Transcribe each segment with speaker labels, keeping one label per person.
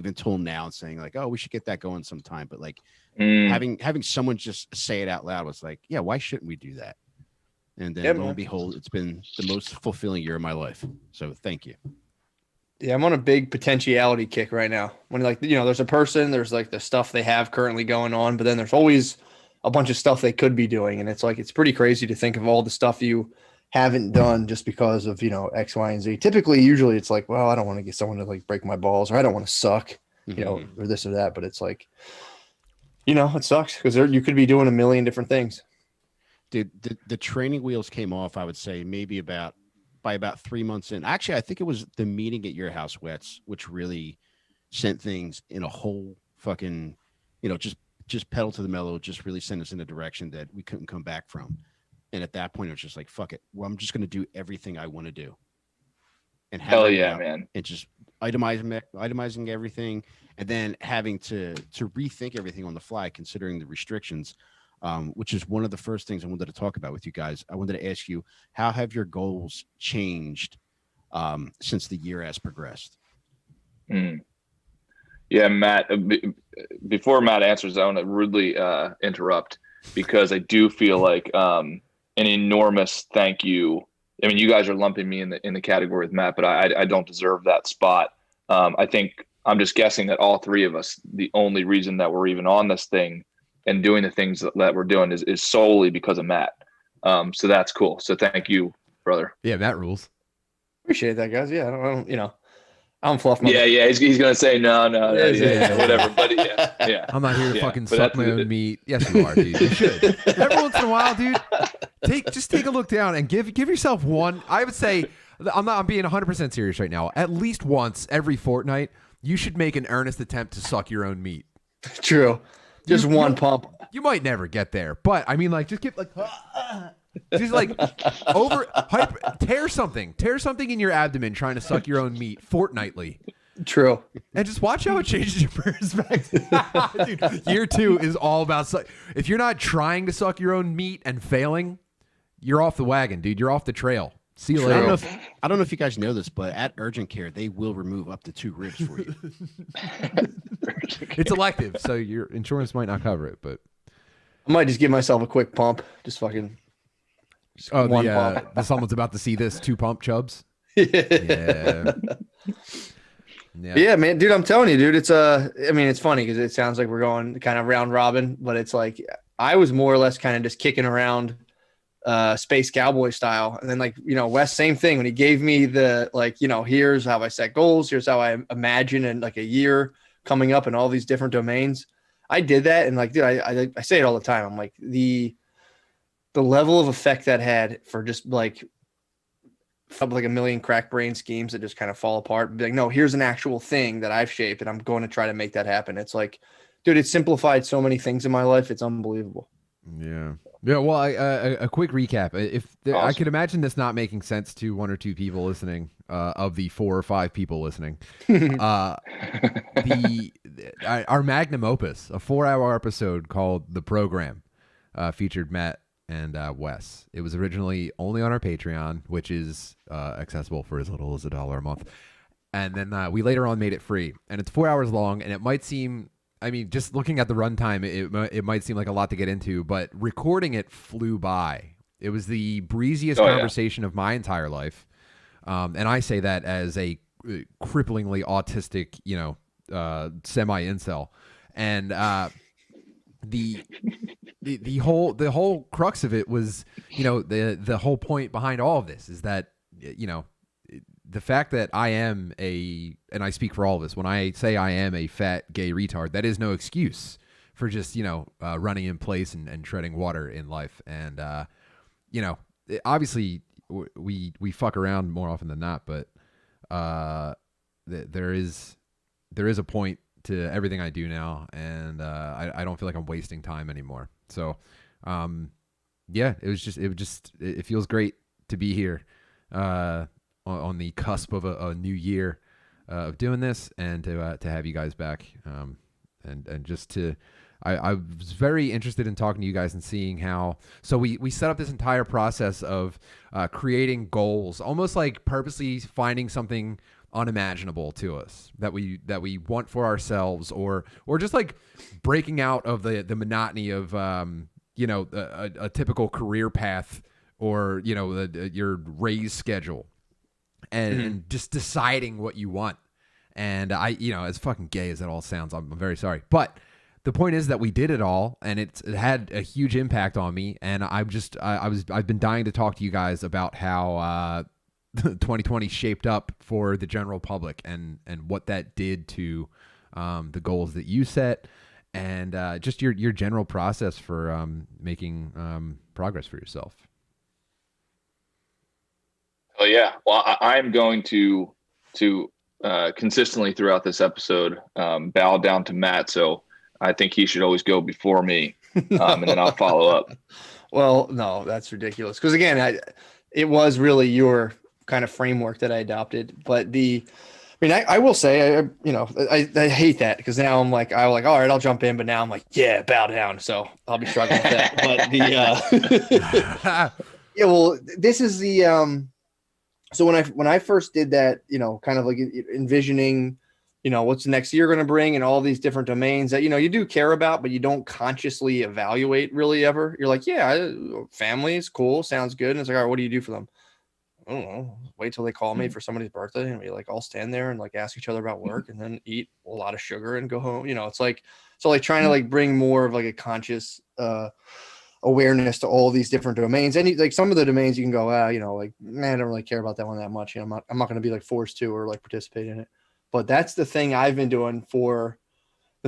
Speaker 1: even told now and saying like, oh, we should get that going sometime. But like
Speaker 2: Mm.
Speaker 1: having someone just say it out loud was like, yeah, why shouldn't we do that? And then
Speaker 3: Yeah,
Speaker 1: lo
Speaker 3: man.
Speaker 1: and behold, it's been the most fulfilling year of my life. So thank you.
Speaker 3: Yeah, I'm on a big potentiality kick right now. When like there's a person, there's like the stuff they have currently going on, but then there's always a bunch of stuff they could be doing, and it's like it's pretty crazy to think of all the stuff you haven't done just because of X, Y, and Z. Typically, usually it's like, well, I don't want to get someone to like break my balls, or I don't want to suck, or this or that. But it's like, it sucks because you could be doing a million different things.
Speaker 1: Dude, the training wheels came off, I would say, maybe by about 3 months in. Actually, I think it was the meeting at your house, Wes, which really sent things in a whole fucking, just pedal to the metal, just really sent us in a direction that we couldn't come back from. And at that point, it was just like, fuck it. Well, I'm just going to do everything I want to do. And
Speaker 2: Hell yeah, man.
Speaker 1: And just itemizing everything, and then having to rethink everything on the fly, considering the restrictions. Which is one of the first things I wanted to talk about with you guys. I wanted to ask you, how have your goals changed since the year has progressed?
Speaker 2: Yeah, Matt, before Matt answers, I want to rudely interrupt, because I do feel like an enormous thank you. I mean, you guys are lumping me in the category with Matt, but I don't deserve that spot. I think I'm just guessing that all three of us, the only reason that we're even on this thing and doing the things that we're doing is solely because of Matt. So that's cool. So thank you, brother.
Speaker 4: Yeah, Matt rules.
Speaker 3: Appreciate that, guys. Yeah, I don't fluff my.
Speaker 2: Yeah. He's gonna say no, whatever. But yeah.
Speaker 4: I'm not here to fucking suck my own meat. Yes, you are, dude. You should. Every once in a while, dude, take a look down and give yourself one. I would say, I'm being 100% serious right now. At least once every fortnight, you should make an earnest attempt to suck your own meat.
Speaker 3: True. Just one pump.
Speaker 4: You might never get there, but I mean, like, just get like, just like tear something in your abdomen trying to suck your own meat fortnightly.
Speaker 3: True.
Speaker 4: And just watch how it changes your perspective. Dude, year 2 is all about if you're not trying to suck your own meat and failing, you're off the wagon, dude. You're off the trail. See you later.
Speaker 1: I don't know if you guys know this, but at urgent care, they will remove up to 2 ribs for you.
Speaker 4: It's elective, so your insurance might not cover it, but
Speaker 3: I might just give myself a quick pump. Just fucking.
Speaker 4: One pump. Someone's about to see this 2 pump chubs. Yeah.
Speaker 3: Yeah, man, dude, I'm telling you, dude, it's it's funny because it sounds like we're going kind of round robin, but it's like I was more or less kind of just kicking around Space Cowboy style. And then Wes, same thing when he gave me the here's how I set goals, here's how I imagine in like a year coming up in all these different domains. I did that, and dude, I say it all the time. I'm like the level of effect that had for just like a million crack brain schemes that just kind of fall apart. Be like, no, here's an actual thing that I've shaped, and I'm going to try to make that happen. It's like, dude, it simplified so many things in my life. It's unbelievable.
Speaker 4: Yeah. Yeah. Well, a quick recap.
Speaker 2: Awesome.
Speaker 4: I could imagine this not making sense to 1 or 2 people listening, of the 4 or 5 people listening. Our magnum opus, a 4-hour episode called The Program, featured Matt and Wes. It was originally only on our Patreon, which is accessible for as little as $1 a month. And then we later on made it free. And it's 4 hours long, and it might seem, I mean, just looking at the runtime, it might seem like a lot to get into, but recording it flew by. It was the breeziest conversation of my entire life. And I say that as a cripplingly autistic, semi-incel. And the whole crux of it was, the whole point behind all of this is that, the fact that I am and I speak for all of us, when I say I am a fat gay retard, that is no excuse for just, running in place and treading water in life. And, obviously we fuck around more often than not, but there is a point to everything I do now, and I don't feel like I'm wasting time anymore. So, it feels great to be here on the cusp of a new year of doing this, and to have you guys back, and just to. I was very interested in talking to you guys and seeing how. So we set up this entire process of creating goals, almost like purposely finding something unimaginable to us that we want for ourselves, or just like breaking out of the monotony of a typical career path, or your raise schedule, and just deciding what you want. And as fucking gay as it all sounds, I'm very sorry, but the point is that we did it all, and it had a huge impact on me. And I've been dying to talk to you guys about how 2020 shaped up for the general public, and what that did to the goals that you set, and just your general process for making progress for yourself.
Speaker 2: Oh yeah. Well, I'm going to consistently throughout this episode bow down to Matt. So I think he should always go before me, and then I'll follow up.
Speaker 3: Well, no, that's ridiculous. Because again, it was really your kind of framework that I adopted. But I will say, I hate that, because now I'm like, all right, I'll jump in. But now I'm like, yeah, bow down. So I'll be struggling with that. But yeah, well, this is the so when I first did that, kind of like envisioning, what's the next year going to bring, and all these different domains that, you do care about, but you don't consciously evaluate really ever. You're like, yeah, family is cool. Sounds good. And it's like, all right, what do you do for them? I don't know. Wait till they call me for somebody's birthday, and we like all stand there and like ask each other about work, and then eat a lot of sugar and go home. It's like, so like trying to like bring more of like a conscious, awareness to all these different domains. And like some of the domains you can go, like, man, I don't really care about that one that much. I'm not going to be like forced to, or like participate in it. But that's the thing I've been doing the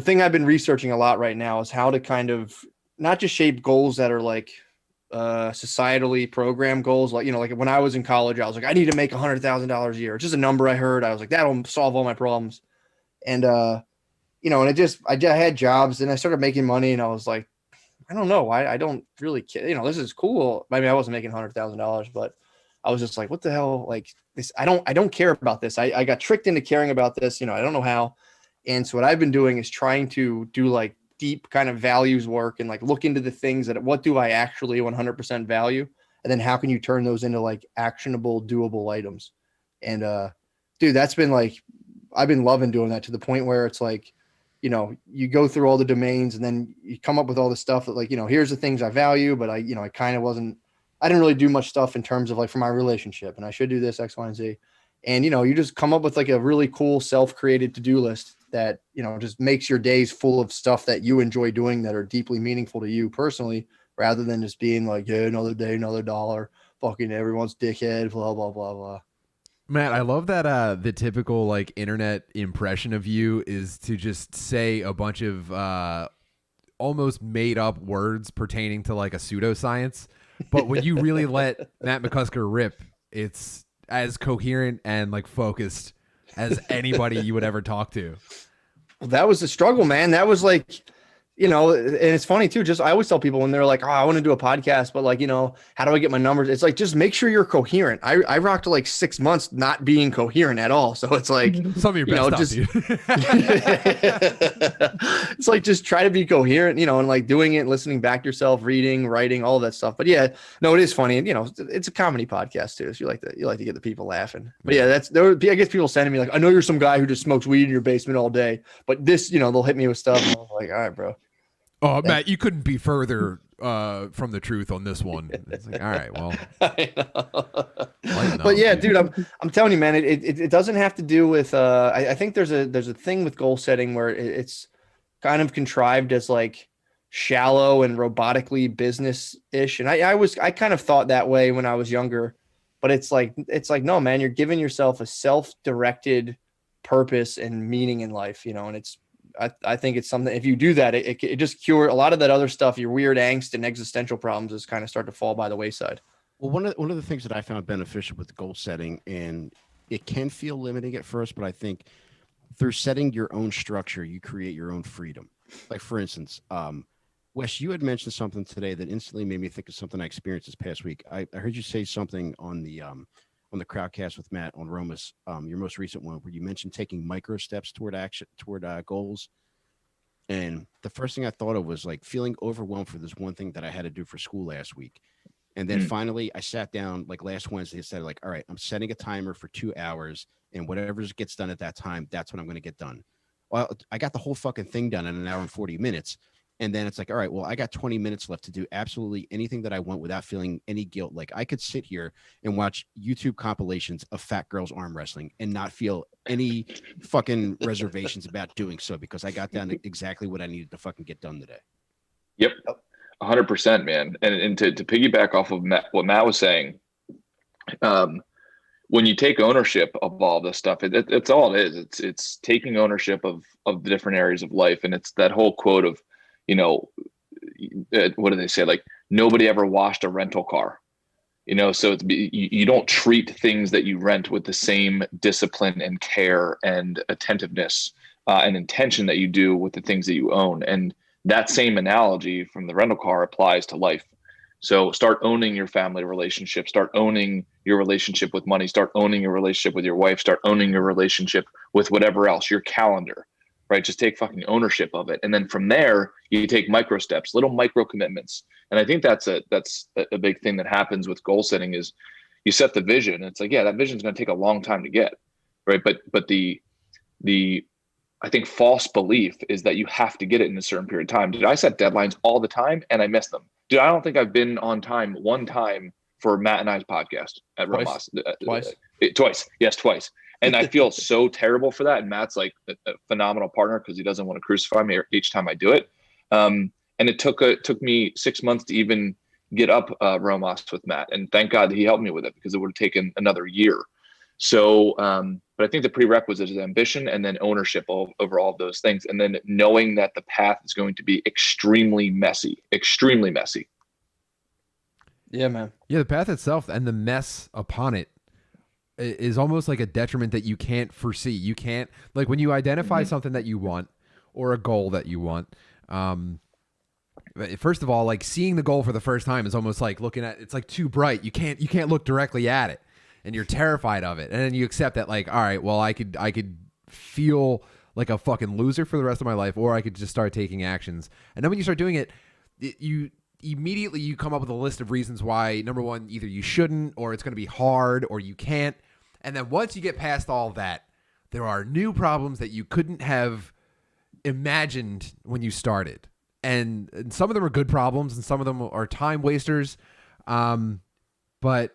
Speaker 3: thing I've been researching a lot right now, is how to kind of not just shape goals that are like societally programmed goals. Like, like when I was in college, I was like, I need to make $100,000 a year. It's just a number I heard. I was like, that'll solve all my problems. And, and I had jobs, and I started making money, and I was like, I don't know. I don't really care. This is cool. I mean, I wasn't making $100,000, but I was just like, what the hell? Like this, I don't care about this. I got tricked into caring about this. I don't know how. And so what I've been doing is trying to do like deep kind of values work, and like look into the things that, what do I actually 100% value? And then how can you turn those into like actionable, doable items? And, dude, that's been like, I've been loving doing that, to the point where it's like, you go through all the domains, and then you come up with all the stuff that like, here's the things I value, but I didn't really do much stuff in terms of like for my relationship, and I should do this X, Y, and Z. And, you just come up with like a really cool self-created to-do list that, just makes your days full of stuff that you enjoy doing, that are deeply meaningful to you personally, rather than just being like, yeah, another day, another dollar, fucking everyone's dickhead, blah, blah, blah, blah.
Speaker 4: Matt, I love that the typical like internet impression of you is to just say a bunch of almost made up words pertaining to like a pseudoscience. But when you really let Matt McCusker rip, it's as coherent and like focused as anybody you would ever talk to.
Speaker 3: Well, that was the struggle, man. That was like, and it's funny too, I always tell people when they're like, oh, I want to do a podcast, but like, how do I get my numbers? It's like, just make sure you're coherent. I rocked like 6 months not being coherent at all. So it's like,
Speaker 4: some of your best stuff,
Speaker 3: it's like, just try to be coherent, and like doing it, listening back to yourself, reading, writing, all that stuff. But yeah, no, it is funny. And, it's a comedy podcast too. So you like to get the people laughing. But yeah, I guess people sending me like, I know you're some guy who just smokes weed in your basement all day, but this, they'll hit me with stuff. And I'm like, all right, bro.
Speaker 4: Oh, Matt, you couldn't be further from the truth on this one. It's like, all right, well.
Speaker 3: But yeah, dude, I'm telling you, man, it doesn't have to do with. I think there's a thing with goal setting where it's kind of contrived as like shallow and robotically business-ish, and I kind of thought that way when I was younger, but it's like no, man, you're giving yourself a self-directed purpose and meaning in life, and it's. I think it's something, if you do that, it just cure a lot of that other stuff, your weird angst and existential problems is kind of start to fall by the wayside.
Speaker 1: Well, one of the things that I found beneficial with goal setting, and it can feel limiting at first, but I think through setting your own structure, you create your own freedom. Like for instance, Wes, you had mentioned something today that instantly made me think of something I experienced this past week. I heard you say something on the Crowdcast with Matt on Romas, your most recent one, where you mentioned taking micro steps toward goals. And the first thing I thought of was like feeling overwhelmed for this one thing that I had to do for school last week. And then finally I sat down like last Wednesday and said like, all right, I'm setting a timer for 2 hours, and whatever gets done at that time, that's when I'm going to get done. Well, I got the whole fucking thing done in an hour and 40 minutes. And then it's like, all right, well, I got 20 minutes left to do absolutely anything that I want without feeling any guilt. Like I could sit here and watch YouTube compilations of fat girls arm wrestling and not feel any fucking reservations about doing so, because I got down to exactly what I needed to fucking get done today.
Speaker 2: Yep. 100%, man. And to piggyback off of what Matt was saying, when you take ownership of all this stuff, it's all it is. It's taking ownership of the different areas of life. And it's that whole quote of, you know, what do they say? Like, nobody ever washed a rental car, you know? So you don't treat things that you rent with the same discipline and care and attentiveness and intention that you do with the things that you own. And that same analogy from the rental car applies to life. So start owning your family relationship, start owning your relationship with money, start owning your relationship with your wife, start owning your relationship with whatever else, your calendar, right? Just take fucking ownership of it. And then from there, you take micro steps, little micro commitments. And I think that's a big thing that happens with goal setting is you set the vision. It's like, yeah, that vision is going to take a long time to get, right? But the I think false belief is that you have to get it in a certain period of time. Dude, I set deadlines all the time and I miss them. Dude, I don't think I've been on time one time for Matt and I's podcast at Romas. Twice. Yes, twice. And I feel so terrible for that. And Matt's like a phenomenal partner because he doesn't want to crucify me each time I do it. And it took me 6 months to even get up Romas with Matt. And thank God he helped me with it because it would have taken another year. So, but I think the prerequisite is ambition and then ownership over all of those things. And then knowing that the path is going to be extremely messy.
Speaker 3: Yeah, man.
Speaker 4: Yeah, the path itself and the mess upon it is almost like a detriment that you can't foresee. You can't, like when you identify something that you want or a goal that you want, first of all, like seeing the goal for the first time is almost like looking at, it's like too bright. You can't look directly at it. And you're terrified of it. And then you accept that, like, all right, well, I could feel like a fucking loser for the rest of my life, or I could just start taking actions. And then when you start doing it, you immediately come up with a list of reasons why, number one, either you shouldn't, or it's going to be hard, or you can't. And then once you get past all that, there are new problems that you couldn't have imagined when you started. And some of them are good problems, and some of them are time wasters. But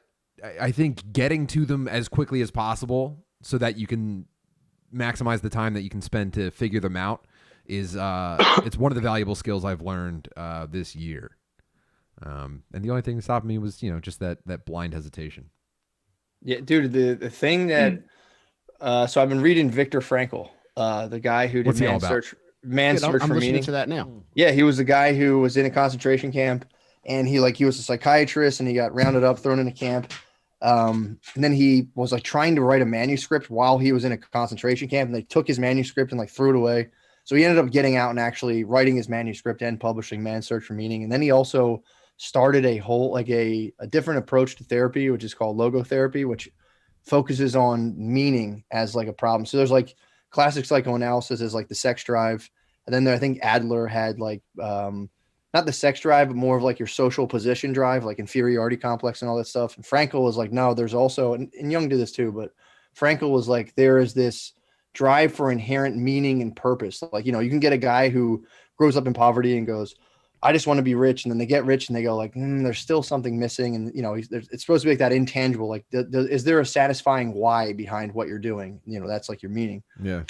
Speaker 4: I think getting to them as quickly as possible so that you can maximize the time that you can spend to figure them out is it's one of the valuable skills I've learned this year. And the only thing that stopped me was, just that blind hesitation.
Speaker 3: Yeah, dude, the thing that so I've been reading Viktor Frankl, the guy who did Man's Search for Meaning.
Speaker 1: To that now.
Speaker 3: Yeah, he was the guy who was in a concentration camp, and he was a psychiatrist, and he got rounded up, thrown in a camp. And then he was like trying to write a manuscript while he was in a concentration camp, and they took his manuscript and like threw it away. So he ended up getting out and actually writing his manuscript and publishing Man's Search for Meaning. And then he also started a whole, like a different approach to therapy, which is called logotherapy, which focuses on meaning as like a problem. So there's like classic psychoanalysis is like the sex drive. And then I think Adler had like, not the sex drive, but more of like your social position drive, like inferiority complex and all that stuff. And Frankl was like, no, there's also, and Jung did this too, but Frankl was like, there is this drive for inherent meaning and purpose. Like, you can get a guy who grows up in poverty and goes, I just want to be rich. And then they get rich and they go like, there's still something missing. And, it's supposed to be like that intangible, like is there a satisfying why behind what you're doing? That's like your meaning.
Speaker 4: Yeah.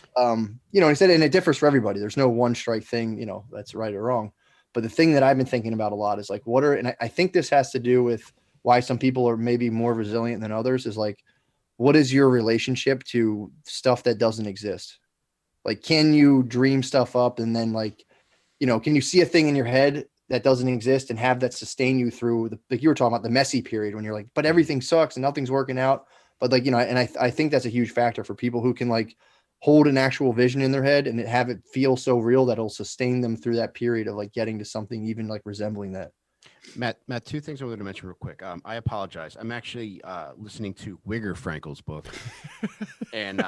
Speaker 3: He said, and it differs for everybody. There's no one strike thing, that's right or wrong. But the thing that I've been thinking about a lot is like, and I think this has to do with why some people are maybe more resilient than others is like, what is your relationship to stuff that doesn't exist? Like, can you dream stuff up and then like, can you see a thing in your head that doesn't exist and have that sustain you through like you were talking about the messy period when you're like, but everything sucks and nothing's working out. But like, and I think that's a huge factor for people who can like hold an actual vision in their head and have it feel so real that it'll sustain them through that period of like getting to something even like resembling that.
Speaker 1: Matt, two things I wanted to mention real quick. I apologize. I'm actually listening to Wigger Frankel's book, and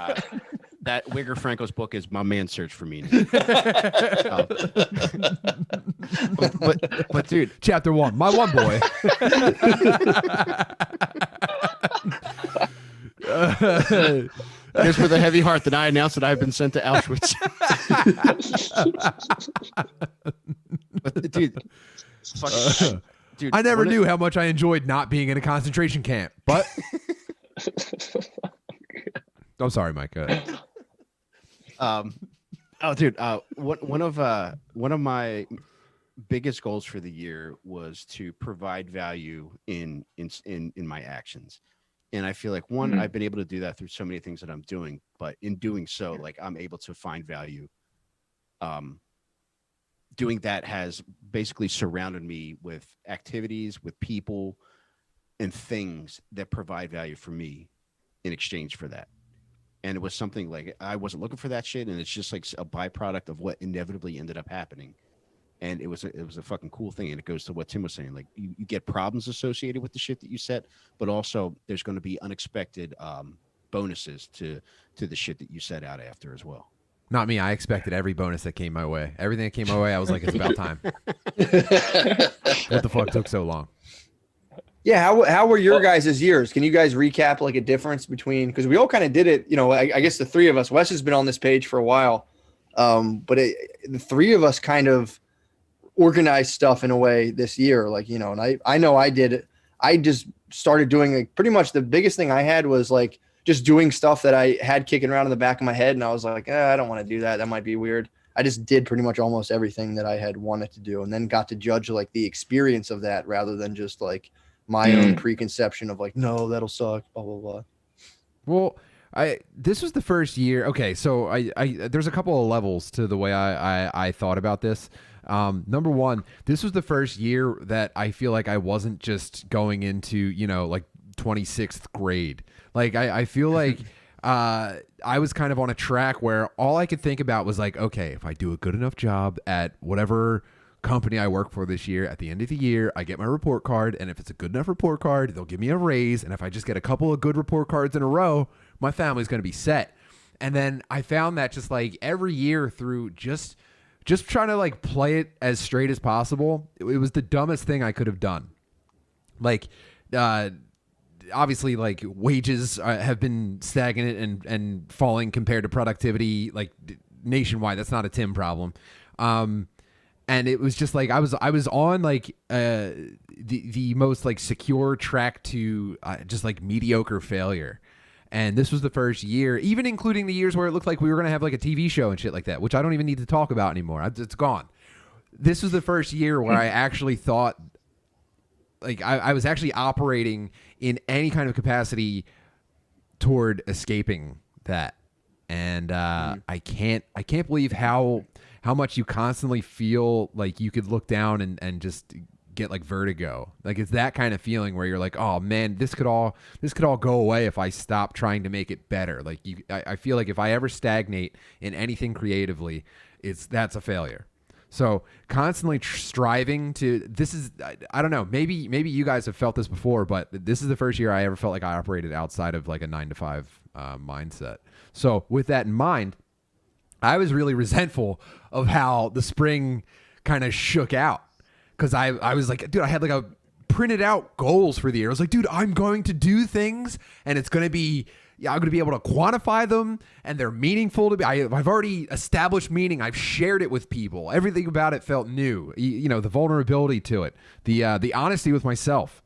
Speaker 1: that Wigger Franco's book is My Man Search for Meaning. But dude,
Speaker 4: chapter 1, my one boy.
Speaker 1: It is with a heavy heart that I announce that I've been sent to Auschwitz. But dude, dude,
Speaker 4: I never knew how much I enjoyed not being in a concentration camp, but I'm sorry, Mike.
Speaker 1: Oh, dude, one of my biggest goals for the year was to provide value in my actions. And I feel like I've been able to do that through so many things that I'm doing, but in doing so, like I'm able to find value. Doing that has basically surrounded me with activities, with people and things that provide value for me in exchange for that. And it was something like I wasn't looking for that shit. And it's just like a byproduct of what inevitably ended up happening. And it was a fucking cool thing. And it goes to what Tim was saying. Like you get problems associated with the shit that you set, but also there's going to be unexpected bonuses to the shit that you set out after as well.
Speaker 4: Not me. I expected every bonus that came my way. Everything that came my way, I was like, it's about time. What the fuck took so long?
Speaker 3: Yeah, how were your guys' years? Can you guys recap like a difference between, because we all kind of did it, I guess the three of us, Wes has been on this page for a while, but the three of us kind of organized stuff in a way this year, and I know I did it. I just started doing like pretty much the biggest thing I had was like just doing stuff that I had kicking around in the back of my head, and I was like, I don't want to do that. That might be weird. I just did pretty much almost everything that I had wanted to do, and then got to judge like the experience of that rather than just like my own preconception of like, no, that'll suck, blah, blah, blah.
Speaker 4: Well, this was the first year. Okay. So there's a couple of levels to the way I thought about this. Number one, this was the first year that I feel like I wasn't just going into, like 26th grade. Like I feel like, I was kind of on a track where all I could think about was like, okay, if I do a good enough job at whatever company I work for this year, at the end of the year, I get my report card, and if it's a good enough report card, they'll give me a raise, and if I just get a couple of good report cards in a row, my family's going to be set. And then I found that just like every year through just trying to like play it as straight as possible, it was the dumbest thing I could have done. Like, obviously, like wages have been stagnant and falling compared to productivity, like nationwide. That's not a Tim problem. And it was just like I was on like the most like secure track to just like mediocre failure. And this was the first year, even including the years where it looked like we were going to have like a TV show and shit like that, which I don't even need to talk about anymore. It's gone. This was the first year where I actually thought like I was actually operating in any kind of capacity toward escaping that. And I can't believe how much you constantly feel like you could look down and just get like vertigo. Like it's that kind of feeling where you're like, oh man, this could all go away if I stop trying to make it better. Like I feel like if I ever stagnate in anything creatively, that's a failure. So constantly striving to, this is, I don't know, maybe you guys have felt this before, but this is the first year I ever felt like I operated outside of like a 9-to-5 mindset. So with that in mind, I was really resentful of how the spring kind of shook out. Cause I was like, dude, I had like a printed out goals for the year. I was like, dude, I'm going to do things and it's going to be, I'm going to be able to quantify them and they're meaningful to me. I've already established meaning. I've shared it with people. Everything about it felt new. The vulnerability to it, the honesty with myself,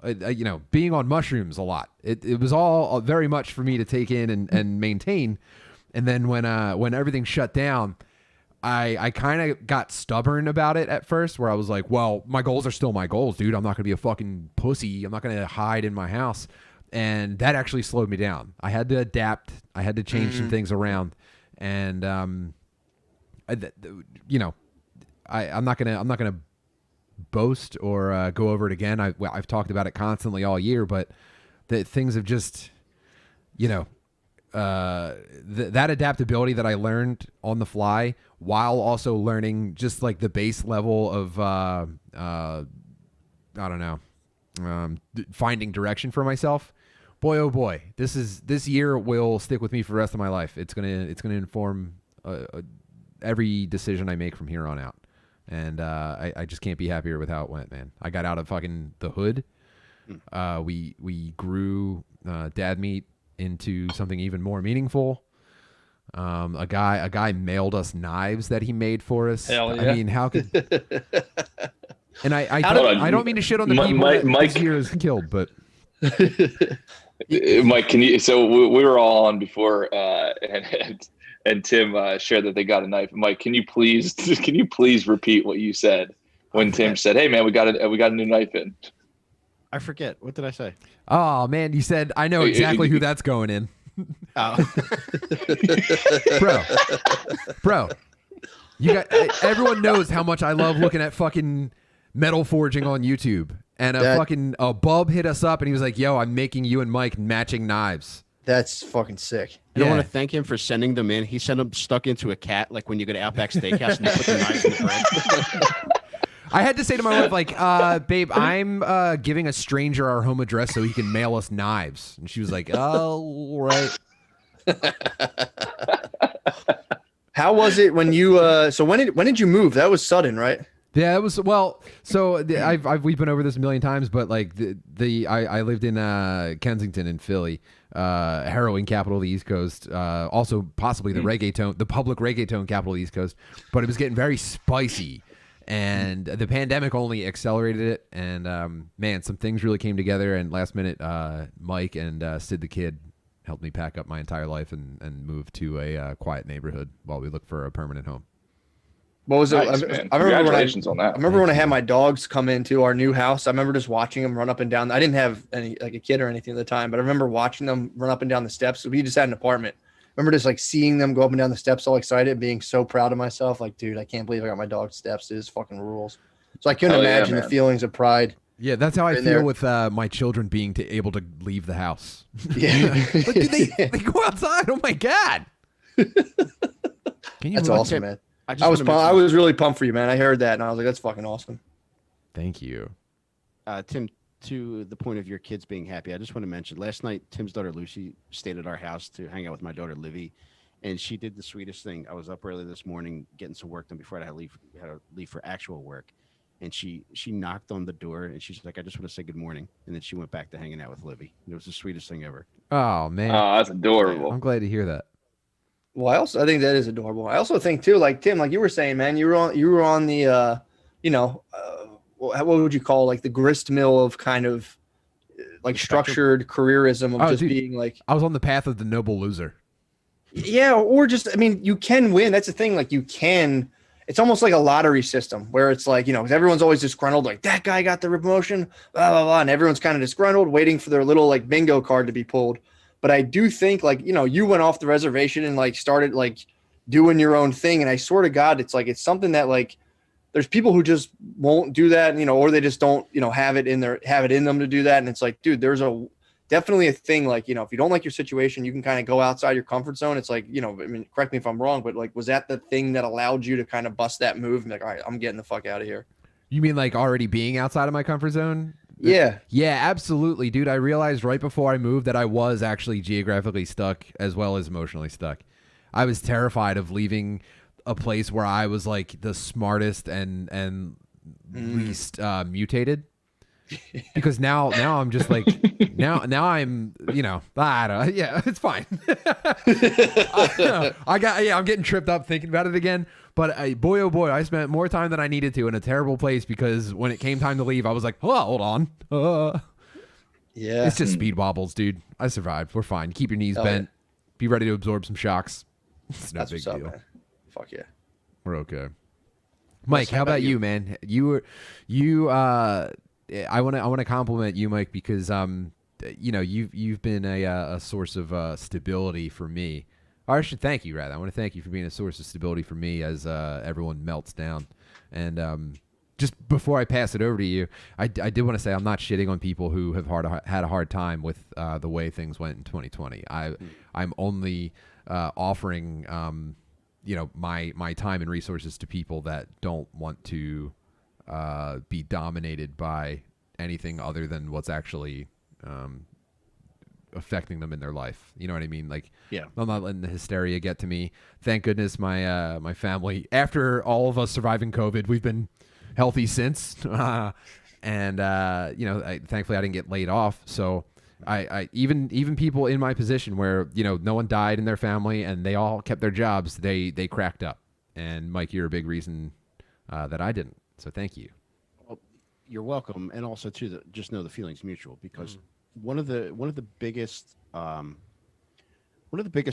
Speaker 4: being on mushrooms a lot. It was all very much for me to take in and maintain. And then when everything shut down, I kind of got stubborn about it at first, where I was like, well, my goals are still my goals, dude. I'm not going to be a fucking pussy. I'm not going to hide in my house. And that actually slowed me down. I had to adapt. I had to change some things around. And, I'm not going to boast or go over it again. I've talked about it constantly all year, but that things have just, that adaptability that I learned on the fly, while also learning just like the base level of finding direction for myself, boy, oh boy, this year will stick with me for the rest of my life. It's gonna inform every decision I make from here on out. And I just can't be happier with how it went, man. I got out of fucking the hood. We grew dad meat into something even more meaningful. A guy mailed us knives that he made for us.
Speaker 3: Hell yeah.
Speaker 4: I mean, how could? And I don't mean to shit on the people that this year has killed, but
Speaker 2: Mike, can you? So we were all on before, and Tim shared that they got a knife. Mike, can you please repeat what you said when Tim said, "Hey, man, we got a new knife in"?
Speaker 1: I forget. What did I say?
Speaker 4: Oh man, you said I know exactly who that's going in.
Speaker 1: Oh.
Speaker 4: bro, you got everyone knows how much I love looking at fucking metal forging on YouTube. And a bub hit us up and he was like, "Yo, I'm making you and Mike matching knives."
Speaker 3: That's fucking sick.
Speaker 1: I want to thank him for sending them in. He sent them stuck into a cat, like when you go to Outback Steakhouse and they put the knives in the bread.
Speaker 4: I had to say to my wife, like, babe, I'm giving a stranger our home address so he can mail us knives. And she was like, "Oh, right."
Speaker 3: How was it when you so when did you move? That was sudden, right?
Speaker 4: Yeah, it was. Well, so we've been over this a million times, but like I lived in Kensington in Philly, heroin capital of the East Coast, also possibly the public reggaeton capital of the East Coast, but it was getting very spicy, and the pandemic only accelerated it. And man, some things really came together, and last minute, Mike and Sid the Kid helped me pack up my entire life and move to a quiet neighborhood while we look for a permanent home.
Speaker 3: What was
Speaker 2: nice,
Speaker 3: it?
Speaker 2: Man.
Speaker 3: I remember
Speaker 2: Congratulations on that.
Speaker 3: I remember when I had my dogs come into our new house. I remember just watching them run up and down. I didn't have any like a kid or anything at the time, but I remember watching them run up and down the steps. We just had an apartment. I remember just like seeing them go up and down the steps, all excited, being so proud of myself. Like, dude, I can't believe I got my dog's steps. This fucking rules. So I couldn't imagine the feelings of pride.
Speaker 4: Yeah, that's how I feel with my children being able to leave the house.
Speaker 3: Yeah,
Speaker 4: like, dude, they go outside. Oh my god,
Speaker 3: that's awesome, man. I was really pumped for you, man. I heard that and I was like, that's fucking awesome.
Speaker 4: Thank you.
Speaker 1: Tim, to the point of your kids being happy, I just want to mention last night, Tim's daughter Lucy stayed at our house to hang out with my daughter Livy, and she did the sweetest thing. I was up early this morning getting some work done before I had to leave for actual work. And she knocked on the door and she's like, "I just want to say good morning." And then she went back to hanging out with Livy. It was the sweetest thing ever.
Speaker 4: Oh man.
Speaker 2: Oh, that's adorable.
Speaker 4: I'm glad to hear that.
Speaker 3: Well, I think that is adorable. I also think too, like Tim, like you were saying, man, you were on the, what would you call like the grist mill of kind of like structured careerism of being like.
Speaker 4: I was on the path of the noble loser.
Speaker 3: Yeah, or just, I mean, you can win. That's the thing. Like you can. It's almost like a lottery system where it's like, because everyone's always disgruntled, like that guy got the promotion, blah, blah, blah. And everyone's kind of disgruntled, waiting for their little like bingo card to be pulled. But I do think like, you went off the reservation and like started like doing your own thing. And I swear to God, it's like, it's something that like, there's people who just won't do that, or they just don't, have it in them to do that. And it's like, dude, there's definitely a thing like, if you don't like your situation, you can kind of go outside your comfort zone. It's like, I mean, correct me if I'm wrong, but like, was that the thing that allowed you to kind of bust that move and be like, all right, I'm getting the fuck out of here?
Speaker 4: You mean like already being outside of my comfort zone?
Speaker 3: Yeah.
Speaker 4: Yeah, absolutely, dude. I realized right before I moved that I was actually geographically stuck as well as emotionally stuck. I was terrified of leaving a place where I was like the smartest and least mutated. Because now I'm just like now I'm I don't it's fine. I'm getting tripped up thinking about it again. But boy oh boy, I spent more time than I needed to in a terrible place because when it came time to leave, I was like, oh, hold on.
Speaker 3: Yeah,
Speaker 4: it's just speed wobbles, dude. I survived. We're fine. Keep your knees bent. Be ready to absorb some shocks. It's no big deal.
Speaker 3: Man. Fuck yeah,
Speaker 4: we're okay. Mike, how about you, man? I want to compliment you, Mike, because you've been a source of stability for me. Or I should thank you, rather. I want to thank you for being a source of stability for me as everyone melts down. And just before I pass it over to you, I did want to say I'm not shitting on people who have had a hard time with the way things went in 2020. I'm only offering my time and resources to people that don't want to be dominated by anything other than what's actually affecting them in their life. You know what I mean? Like,
Speaker 1: Yeah.
Speaker 4: I'm not letting the hysteria get to me. Thank goodness my my family, after all of us surviving COVID, we've been healthy since. And thankfully I didn't get laid off. So I even people in my position where, no one died in their family and they all kept their jobs, they cracked up. And Mike, you're a big reason that I didn't. So thank you.
Speaker 1: Well, you're welcome. And also too, just know the feeling's mutual, because one of the biggest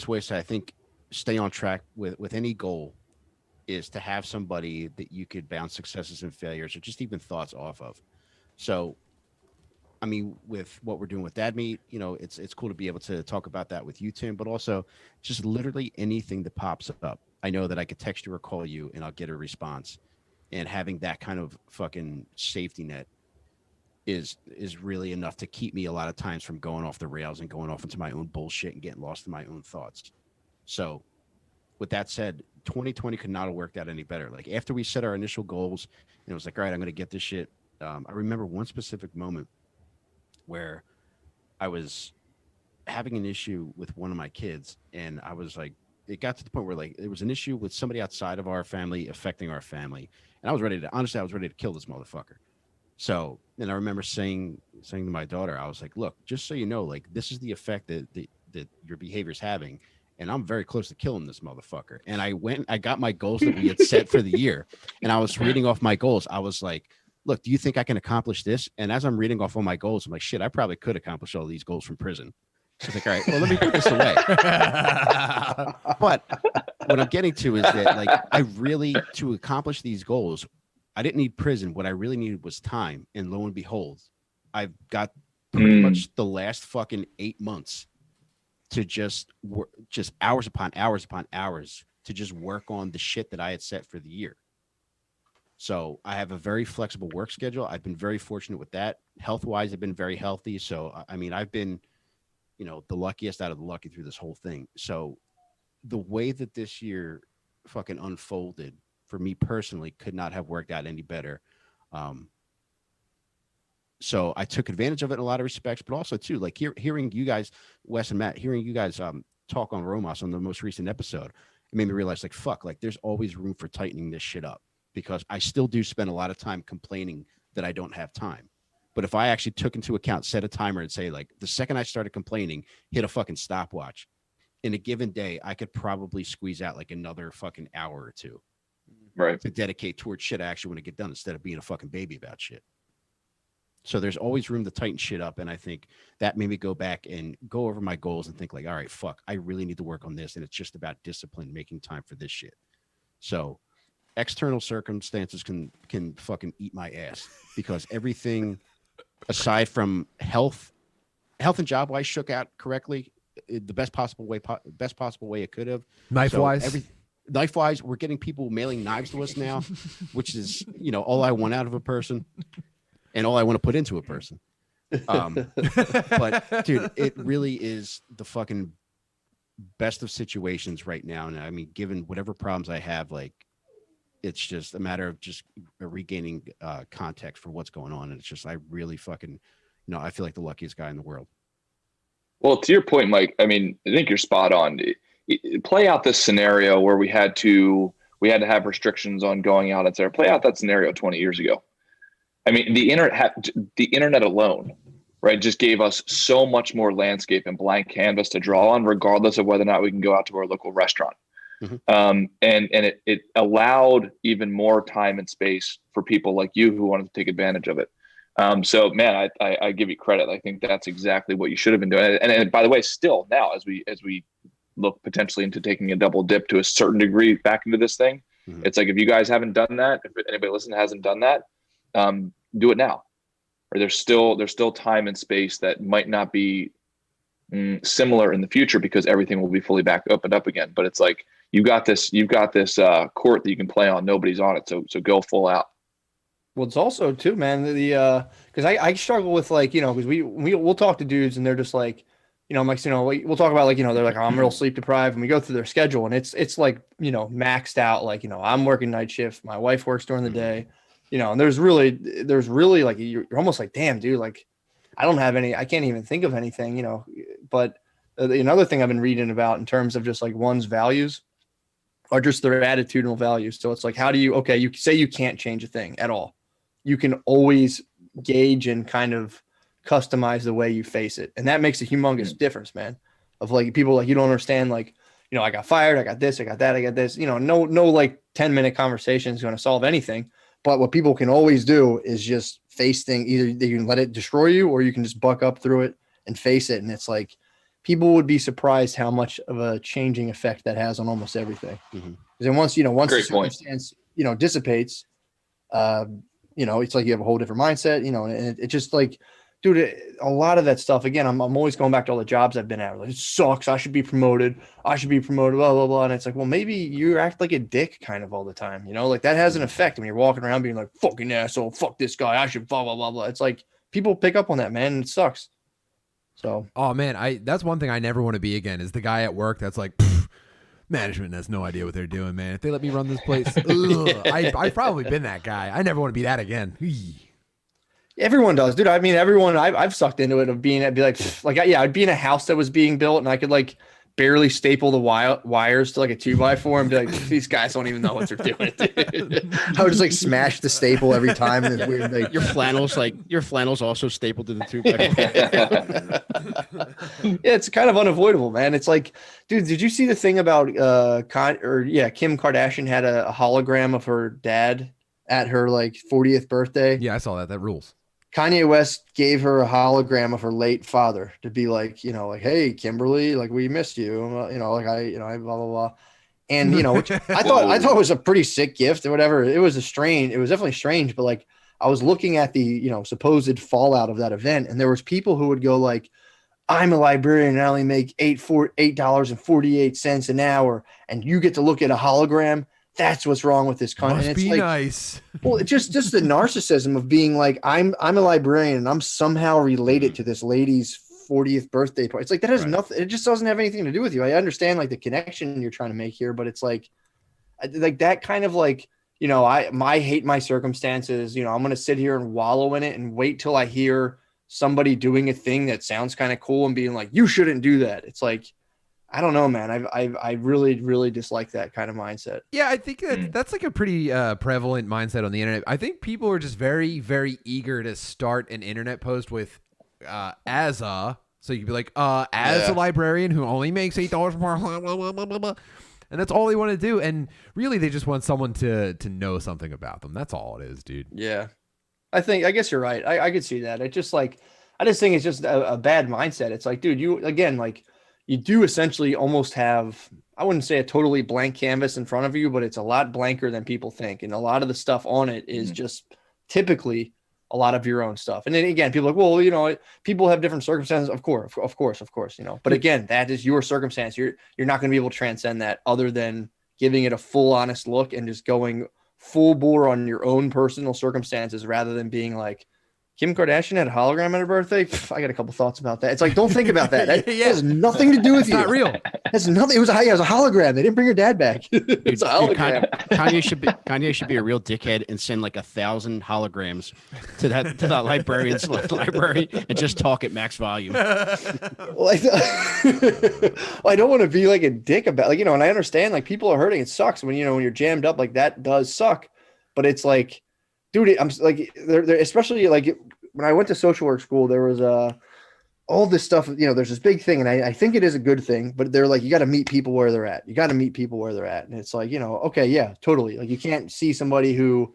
Speaker 1: ways to, I think, stay on track with any goal is to have somebody that you could bounce successes and failures or just even thoughts off of. So, I mean, with what we're doing with Dad Meat, it's cool to be able to talk about that with you, Tim, but also just literally anything that pops up. I know that I could text you or call you and I'll get a response. And having that kind of fucking safety net is really enough to keep me a lot of times from going off the rails and going off into my own bullshit and getting lost in my own thoughts. So with that said, 2020 could not have worked out any better. Like, after we set our initial goals and it was like, all right, I'm going to get this shit. I remember one specific moment where I was having an issue with one of my kids, and I was like, it got to the point where, like, there was an issue with somebody outside of our family affecting our family. And I was ready to kill this motherfucker. So, and I remember saying to my daughter, I was like, look, just so you know, like, this is the effect that your behavior is having. And I'm very close to killing this motherfucker. And I got my goals that we had set for the year. And I was reading off my goals. I was like, look, do you think I can accomplish this? And as I'm reading off all my goals, I'm like, shit, I probably could accomplish all these goals from prison. So I was like, all right, well, let me put this away. But what I'm getting to is that, like, to accomplish these goals, I didn't need prison. What I really needed was time. And lo and behold, I've got pretty much the last fucking 8 months to just work, just hours upon hours upon hours to just work on the shit that I had set for the year. So I have a very flexible work schedule. I've been very fortunate with that. Health-wise, I've been very healthy. So, I mean, I've been, the luckiest out of the lucky through this whole thing. So the way that this year fucking unfolded for me personally could not have worked out any better. So I took advantage of it in a lot of respects, but also too, like, hearing you guys, Wes and Matt, hearing you guys talk on Romos on the most recent episode, it made me realize, like, fuck, like, there's always room for tightening this shit up, because I still do spend a lot of time complaining that I don't have time. But if I actually took into account, set a timer and say, like, the second I started complaining, hit a fucking stopwatch, in a given day, I could probably squeeze out like another fucking hour or two,
Speaker 2: right,
Speaker 1: to dedicate towards shit I actually want to get done, instead of being a fucking baby about shit. So there's always room to tighten shit up. And I think that made me go back and go over my goals and think, like, all right, fuck, I really need to work on this. And it's just about discipline, making time for this shit. So external circumstances can fucking eat my ass, because everything aside from health and job wise shook out correctly, the best possible way it could have.
Speaker 4: Knife
Speaker 1: wise, we're getting people mailing knives to us now, which is, all I want out of a person and all I want to put into a person. But dude, it really is the fucking best of situations right now. And I mean, given whatever problems I have, like, it's just a matter of just regaining context for what's going on. And it's just, I really fucking, I feel like the luckiest guy in the world.
Speaker 2: Well, to your point, Mike, I mean, I think you're spot on. Play out this scenario where we had to have restrictions on going out, etc. Play out that scenario 20 years ago. I mean, the internet alone, right, just gave us so much more landscape and blank canvas to draw on, regardless of whether or not we can go out to our local restaurant. Mm-hmm. And it allowed even more time and space for people like you who wanted to take advantage of it. So, man, I give you credit. I think that's exactly what you should have been doing. And by the way, still now, as we look potentially into taking a double dip to a certain degree back into this thing, mm-hmm. It's like, if you guys haven't done that, if anybody listening hasn't done that, do it now. Or there's still time and space that might not be similar in the future, because everything will be fully back opened up again. But it's like, you've got this court that you can play on. Nobody's on it. So go full out.
Speaker 3: Well, it's also too, man, because I struggle with, like, because we'll talk to dudes and they're just like, I'm like, we'll talk about, like, they're like, I'm real sleep deprived, and we go through their schedule and it's like, maxed out. Like, I'm working night shift. My wife works during the day, and there's really like, you're almost like, damn, dude, like, I don't have any, I can't even think of anything, But another thing I've been reading about in terms of just like one's values are just their attitudinal values. So it's like, how do you, you say you can't change a thing at all. You can always gauge and kind of customize the way you face it. And that makes a humongous difference, man. Of like people like, you don't understand, like, I got fired, I got this, I got that, I got this, no like 10-minute conversation is going to solve anything. But what people can always do is just face things. Either you can let it destroy you or you can just buck up through it and face it. And it's like, people would be surprised how much of a changing effect that has on almost everything. Because then once the circumstance, dissipates, it's like you have a whole different mindset, and it just like, dude, a lot of that stuff, again, I'm always going back to all the jobs I've been at. Like, it sucks. I should be promoted, blah, blah, blah. And it's like, well, maybe you act like a dick kind of all the time, like that has an effect when you're walking around being like, fucking asshole, fuck this guy, I should blah, blah, blah, blah. It's like, people pick up on that, man, and it sucks. So, oh man, that's one thing I never want to be again, is the guy at work that's like, management has no idea what they're doing, man. If they let me run this place, I've probably been that guy. I never want to be that again. Everyone does, dude. I mean, I've sucked into it of being, I'd be like, I'd be in a house that was being built and I could like barely staple the wires to like a 2x4 and be like, these guys don't even know what they're doing. Dude. I would just like smash the staple every time. And weird, like, your flannels also stapled to the 2x4. Yeah, it's kind of unavoidable, man. It's like, dude, did you see the thing about Kim Kardashian had a hologram of her dad at her like 40th birthday? Yeah, I saw that. That rules. Kanye West gave her a hologram of her late father to be like, like, hey, Kimberly, like, we missed you, I blah, blah, blah. And, which I thought was a pretty sick gift or whatever. It was definitely strange, but like, I was looking at the, supposed fallout of that event. And there was people who would go like, I'm a librarian and I only make $8.48 an hour. And you get to look at a hologram. That's what's wrong with this country. Must be like, nice. Well, it's just the narcissism of being like, I'm a librarian and I'm somehow related to this lady's 40th birthday party. It's like, that has nothing. It just doesn't have anything to do with you. I understand like the connection you're trying to make here, but it's like that kind of like, I hate my circumstances. I'm going to sit here and wallow in it and wait till I hear somebody doing a thing that sounds kind of cool and being like, you shouldn't do that. It's like, I don't know, man. I really, really dislike that kind of mindset. Yeah, I think that's like a pretty prevalent mindset on the internet. I think people are just very, very eager to start an internet post with so you could be like, as a librarian who only makes $8 per hour, and that's all they want to do. And really, they just want someone to know something about them. That's all it is, dude. Yeah, I guess you're right. I could see that. It's just like, I just think it's just a bad mindset. It's like, dude, you do essentially almost have, I wouldn't say a totally blank canvas in front of you, but it's a lot blanker than people think. And a lot of the stuff on it is just typically a lot of your own stuff. And then again, people are like, well, people have different circumstances. Of course, but again, that is your circumstance. You're not going to be able to transcend that other than giving it a full honest look and just going full bore on your own personal circumstances rather than being like, Kim Kardashian had a hologram at her birthday. I got a couple thoughts about that. It's like, don't think about that. That has nothing to do with you. It's not real. That's nothing. It was a hologram. They didn't bring her dad back. It's a hologram.
Speaker 1: Kanye should be a real dickhead and send like 1,000 holograms to that librarian's library and just talk at max volume.
Speaker 3: Well, I don't want to be like a dick about and I understand like people are hurting. It sucks when when you're jammed up, like that does suck. But it's like, dude, I'm like, especially like when I went to social work school, there was all this stuff, there's this big thing. And I think it is a good thing, but they're like, you got to meet people where they're at. And it's like, okay, yeah, totally. Like you can't see somebody who,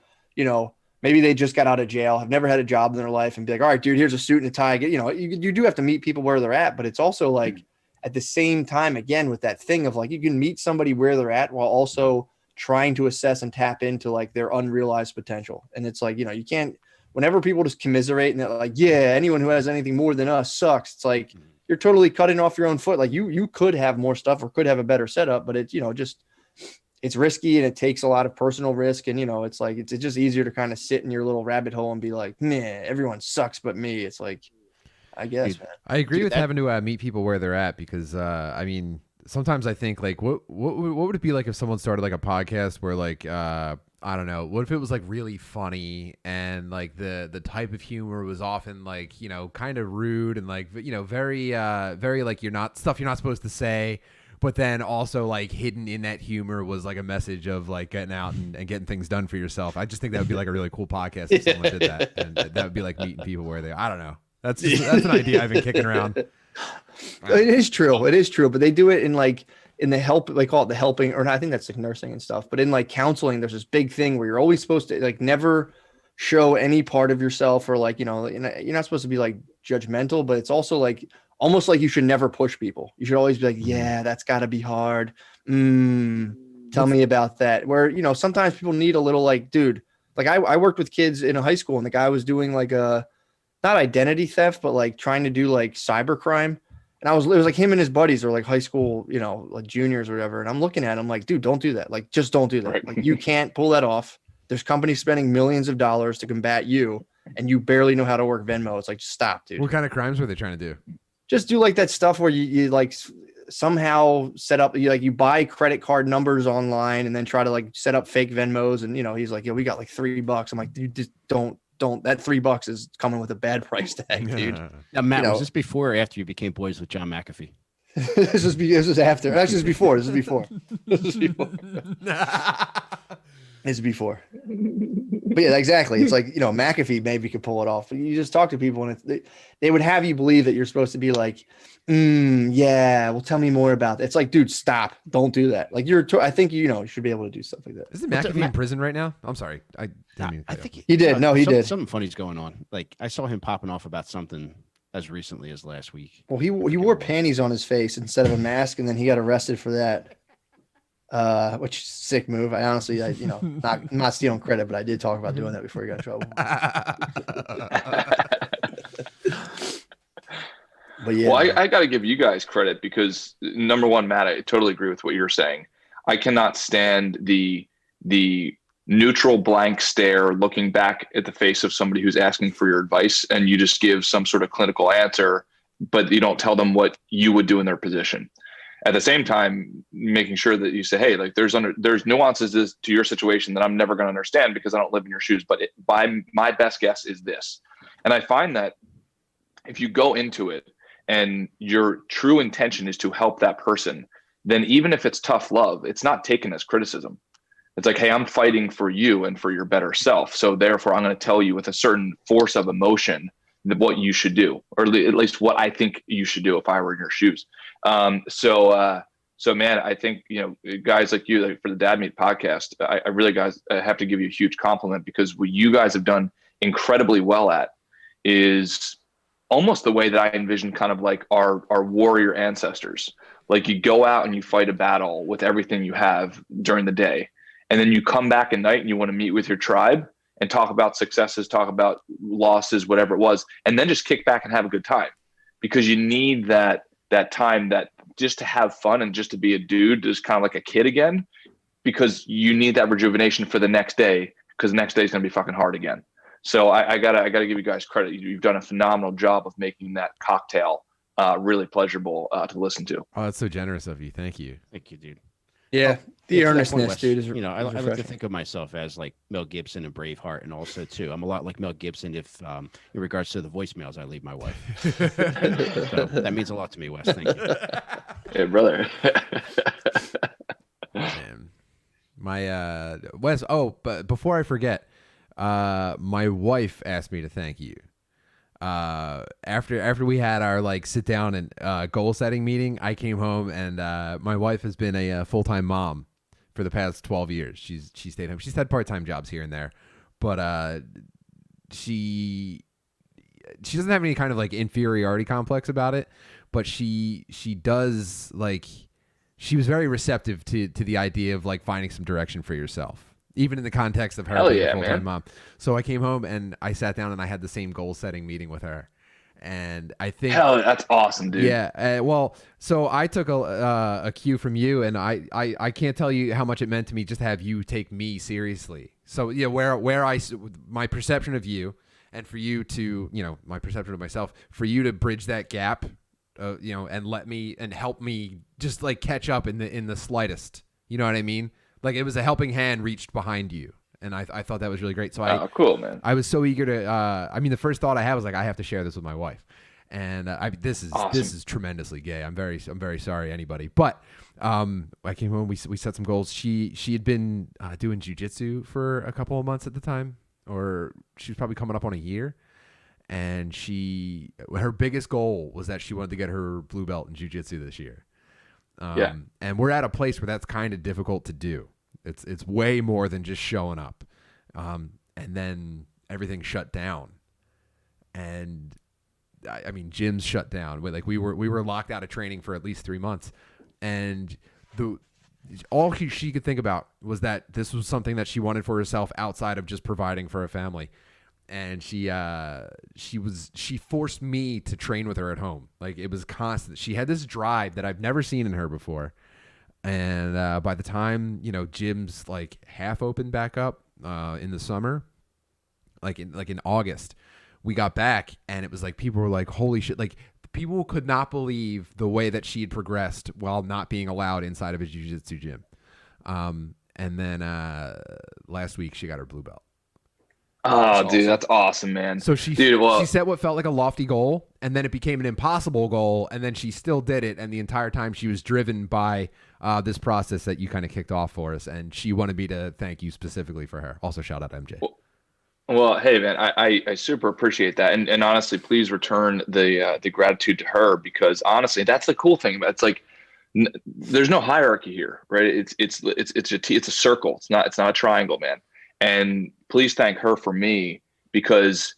Speaker 3: maybe they just got out of jail, have never had a job in their life and be like, all right, dude, here's a suit and a tie. You do have to meet people where they're at, but it's also like at the same time, again, with that thing of like, you can meet somebody where they're at while also trying to assess and tap into like their unrealized potential. And it's like, you can't, whenever people just commiserate and they're like, yeah, anyone who has anything more than us sucks. It's like, you're totally cutting off your own foot. Like you could have more stuff or could have a better setup, but it's, it's risky and it takes a lot of personal risk. And, it's like, it's just easier to kind of sit in your little rabbit hole and be like, nah, everyone sucks but me. It's like, I guess, man. I agree with having to meet people where they're at because, sometimes I think like what would it be like if someone started like a podcast where like
Speaker 4: I don't know. What if it was like really funny and like the type of humor was often like, you know, kind of rude and like, you know, very like you're not supposed to say, but then also like hidden in that humor was like a message of like getting out and getting things done for yourself. I just think that would be like a really cool podcast if someone did that, and that would be like meeting people where they. I don't know. That's an idea I've been kicking around.
Speaker 3: It is true. It is true. But they do it in like in the help. They call it the helping, or not, I think that's like nursing and stuff. But in like counseling, there's this big thing where you're always supposed to like never show any part of yourself, or like, you know, you're not supposed to be like judgmental, but it's also like almost like you should never push people. You should always be like, yeah, that's got to be hard. Tell me about that. Where, you know, sometimes people need a little like, dude, like I worked with kids in a high school and the guy was doing like not identity theft, but like trying to do like cyber crime. And it was like him and his buddies are like high school, you know, like juniors or whatever. And I'm looking at him like, dude, don't do that. Like, just don't do that.
Speaker 2: Right.
Speaker 3: Like, you can't pull that off. There's companies spending millions of dollars to combat you, and you barely know how to work Venmo. It's like, just stop, dude.
Speaker 4: What kind of crimes were they trying to do?
Speaker 3: Just do like that stuff where you like somehow set up, you buy credit card numbers online and then try to like set up fake Venmos. And, you know, he's like, yeah, we got like $3. I'm like, dude, just don't, that $3 is coming with a bad price tag, dude.
Speaker 1: Now, Matt,
Speaker 3: You know,
Speaker 1: was this before or after you became boys with John McAfee?
Speaker 3: this is after. Actually, this is before. This is before. This is before. This is before. But yeah, exactly. It's like, you know, McAfee maybe could pull it off. But you just talk to people and they would have you believe that you're supposed to be like, yeah, well, tell me more about that. It's like, dude, stop. Don't do that. Like I think, you know, you should be able to do stuff like that.
Speaker 4: Isn't McAfee in prison right now? I'm sorry. I
Speaker 1: think
Speaker 3: he did. No, he did.
Speaker 1: Something funny's going on. Like, I saw him popping off about something as recently as last week.
Speaker 3: Well, he wore panties on his face instead of a mask, and then he got arrested for that. Which is a sick move. I honestly, you know, not stealing credit, but I did talk about doing that before he got in trouble. But yeah,
Speaker 2: well, I got to give you guys credit because number one, Matt, I totally agree with what you're saying. I cannot stand the neutral blank stare looking back at the face of somebody who's asking for your advice, and you just give some sort of clinical answer, but you don't tell them what you would do in their position. At the same time, making sure that you say, hey, like there's nuances to your situation that I'm never going to understand because I don't live in your shoes, but by my best guess is this. And I find that if you go into it and your true intention is to help that person, then even if it's tough love, it's not taken as criticism. It's like, hey, I'm fighting for you and for your better self. So therefore, I'm going to tell you with a certain force of emotion what you should do, or at least what I think you should do if I were in your shoes. So man, I think, you know, guys like you, like for the Dad Meat podcast, I really, guys, I have to give you a huge compliment, because what you guys have done incredibly well at is almost the way that I envision kind of like our warrior ancestors. Like, you go out and you fight a battle with everything you have during the day, and then you come back at night and you want to meet with your tribe and talk about successes, talk about losses, whatever it was, and then just kick back and have a good time, because you need that time, that just to have fun and just to be a dude, just kind of like a kid again, because you need that rejuvenation for the next day, because the next day is going to be fucking hard again. So I gotta give you guys credit. You've done a phenomenal job of making that cocktail really pleasurable to listen to.
Speaker 4: Oh, that's so generous of you. Thank you.
Speaker 1: Thank you, dude.
Speaker 3: Yeah, the earnestness,
Speaker 1: Wes,
Speaker 3: dude, is,
Speaker 1: you know, I like to
Speaker 3: refreshing.
Speaker 1: think of myself as like Mel Gibson and Braveheart, and also too, I'm a lot like Mel Gibson if in regards to the voicemails I leave my wife. So that means a lot to me, Wes. Thank you.
Speaker 2: Hey, brother.
Speaker 4: Man. My Wes. Oh, but before I forget, my wife asked me to thank you. After we had our like sit down and goal setting meeting, I came home, and my wife has been a full-time mom for the past 12 years. She stayed home. She's had part-time jobs here and there, but she doesn't have any kind of like inferiority complex about it, but she does, like, she was very receptive to the idea of like finding some direction for yourself, even in the context of her being a full-time mom. So I came home and I sat down and I had the same goal-setting meeting with her. And I think,
Speaker 2: hell, that's awesome, dude.
Speaker 4: Yeah. Well, so I took a cue from you, and I can't tell you how much it meant to me just to have you take me seriously. So yeah, where my perception of you, and for you to, you know, my perception of myself, for you to bridge that gap, you know, and let me and help me just like catch up in the slightest. You know what I mean? Like, it was a helping hand reached behind you, And I thought that was really great. So
Speaker 2: cool, man.
Speaker 4: I was so eager to, I mean, the first thought I had was like, I have to share this with my wife. And this is tremendously gay. I'm very sorry, anybody. But I came home, we set some goals. She had been doing jujitsu for a couple of months at the time, or she was probably coming up on a year. And her biggest goal was that she wanted to get her blue belt in jiu-jitsu this year. And we're at a place where that's kind of difficult to do. It's way more than just showing up. And then everything shut down. And I mean, gyms shut down. We were locked out of training for at least 3 months. And all she could think about was that this was something that she wanted for herself outside of just providing for a family. And she forced me to train with her at home. Like, it was constant. She had this drive that I've never seen in her before. And by the time, gyms like half opened back up in the summer, like in August, we got back, and it was like people were like, holy shit. Like, people could not believe the way that she had progressed while not being allowed inside of a jiu-jitsu gym. And then last week she got her blue belt.
Speaker 2: Oh, dude, that's awesome, man.
Speaker 4: So she set what felt like a lofty goal, and then it became an impossible goal, and then she still did it, and the entire time she was driven by this process that you kind of kicked off for us, and she wanted me to thank you specifically for her. Also, shout out MJ.
Speaker 2: Well, hey, man, I super appreciate that, and honestly, please return the gratitude to her, because honestly, that's the cool thing about it. It's like there's no hierarchy here, right? It's a circle. It's not a triangle, man. And please thank her for me, because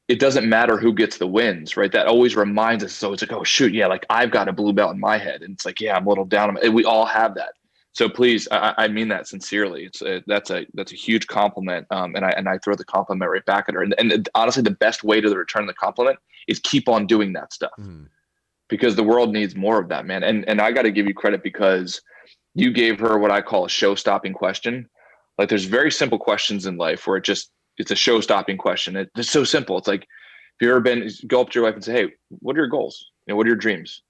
Speaker 2: it doesn't matter who gets the wins, right? That always reminds us. So it's like, oh shoot, yeah, like I've got a blue belt in my head, and it's like, yeah, I'm a little down. We all have that. So please, I mean that sincerely. That's a huge compliment, and I throw the compliment right back at her. And honestly, the best way to return the compliment is keep on doing that stuff, because the world needs more of that, man. And I got to give you credit, because you gave her what I call a show-stopping question. Like, there's very simple questions in life where it's a show-stopping question. It's so simple. It's like, if you've ever go up to your wife and say, hey, what are your goals? What are your dreams?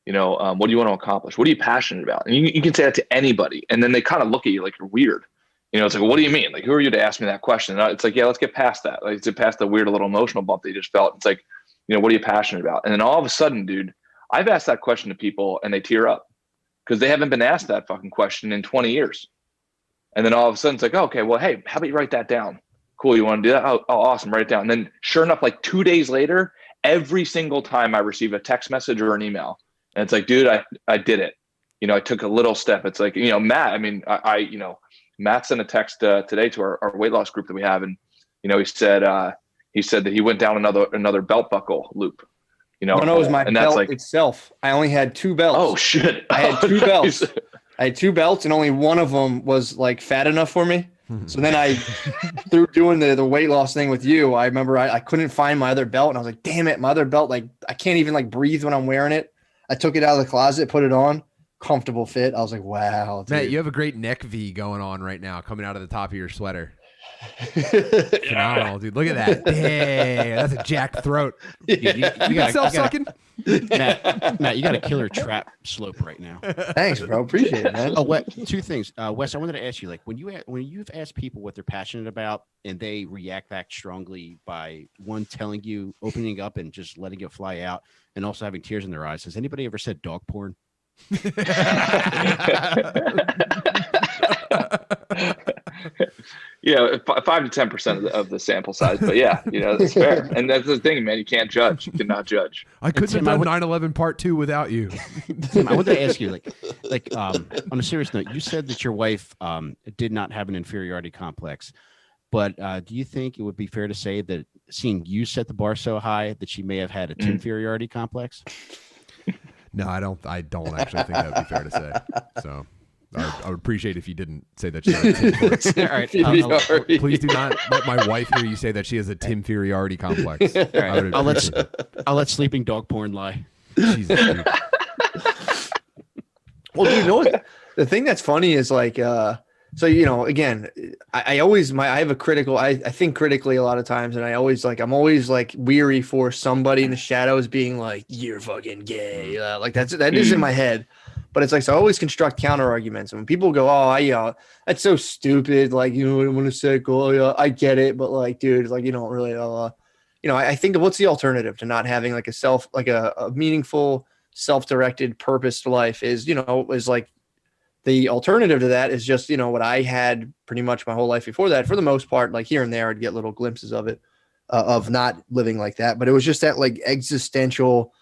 Speaker 2: What do you want to accomplish? What are you passionate about? And you can say that to anybody. And then they kind of look at you like you're weird. It's like, well, what do you mean? Like, who are you to ask me that question? And it's like, yeah, let's get past that. Like, to past the weird little emotional bump they just felt. It's like, what are you passionate about? And then all of a sudden, dude, I've asked that question to people and they tear up, because they haven't been asked that fucking question in 20 years. And then all of a sudden it's like, oh, okay, well, hey, how about you write that down? Cool. You want to do that? Oh, awesome. Write it down. And then sure enough, like 2 days later, every single time I receive a text message or an email, and it's like, dude, I did it. I took a little step. It's like, Matt, I mean, Matt sent a text today to our weight loss group that we have. And, he said that he went down another belt buckle loop.
Speaker 3: No, it was my belt itself. I only had 2 belts.
Speaker 2: Oh shit.
Speaker 3: I had 2 belts. I had 2 belts, and only one of them was like fat enough for me. So then through doing the weight loss thing with you, I remember I couldn't find my other belt, and I was like, damn it, my other belt, like I can't even like breathe when I'm wearing it. I took it out of the closet, put it on, comfortable fit. I was like, wow, dude.
Speaker 4: Matt, you have a great neck V going on right now, coming out of the top of your sweater. Phenomenal, dude. Look at that. Hey, that's a jacked throat.
Speaker 1: You got
Speaker 4: self-sucking.
Speaker 1: Matt, you got a killer trap slope right now.
Speaker 3: Thanks, bro. Appreciate it, man.
Speaker 1: Oh, 2 things. Wes, I wanted to ask you, like, when you've asked people what they're passionate about and they react back strongly by one telling you, opening up and just letting it fly out, and also having tears in their eyes, has anybody ever said dog porn?
Speaker 2: Yeah, 5 to 10% of the sample size, but yeah, that's fair. And that's the thing, man. You can't judge. You cannot judge.
Speaker 4: I couldn't have done 9/11 Part 2 without you.
Speaker 1: Tim, I wanted to ask you, like on a serious note, you said that your wife did not have an inferiority complex, but do you think it would be fair to say that seeing you set the bar so high that she may have had an inferiority complex?
Speaker 4: No, I don't actually think that would be fair to say. So I would appreciate if you didn't say that she had a Tim.
Speaker 1: All right,
Speaker 4: please do not let my wife hear you say that she has a Timferiority complex.
Speaker 1: All right, I'll let sleeping dog porn lie.
Speaker 4: Jesus, dude.
Speaker 3: Well, you know what? The thing that's funny is like, so again, I have a critical. I think critically a lot of times, and I'm always like weary for somebody in the shadows being like, "You're fucking gay." Like that is in my head. But it's like, so I always construct counter arguments. And when people go, oh, that's so stupid. Like, you know, I want to say, oh, yeah, I get it. But like, dude, like, you don't really, I think what's the alternative to not having like a meaningful, self-directed, purposed life is like the alternative to that is just, what I had pretty much my whole life before that. For the most part, like here and there, I'd get little glimpses of it, of not living like that. But it was just that like existential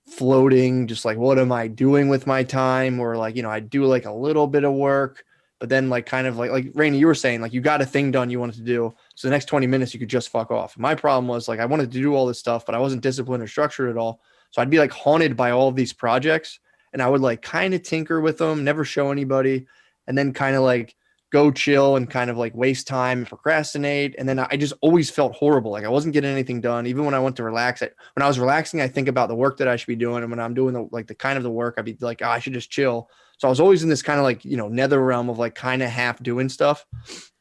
Speaker 3: floating, just like, what am I doing with my time? Or like, I do like a little bit of work, but then like kind of like Rainey, you were saying, like you got a thing done you wanted to do. So the next 20 minutes you could just fuck off. My problem was like, I wanted to do all this stuff, but I wasn't disciplined or structured at all. So I'd be like haunted by all of these projects, and I would like kind of tinker with them, never show anybody, and then kind of like go chill and kind of like waste time and procrastinate. And then I just always felt horrible. Like I wasn't getting anything done. Even when I went to relax, when I was relaxing, I think about the work that I should be doing. And when I'm doing the kind of the work, I'd be like, I should just chill. So I was always in this kind of like, nether realm of like kind of half doing stuff.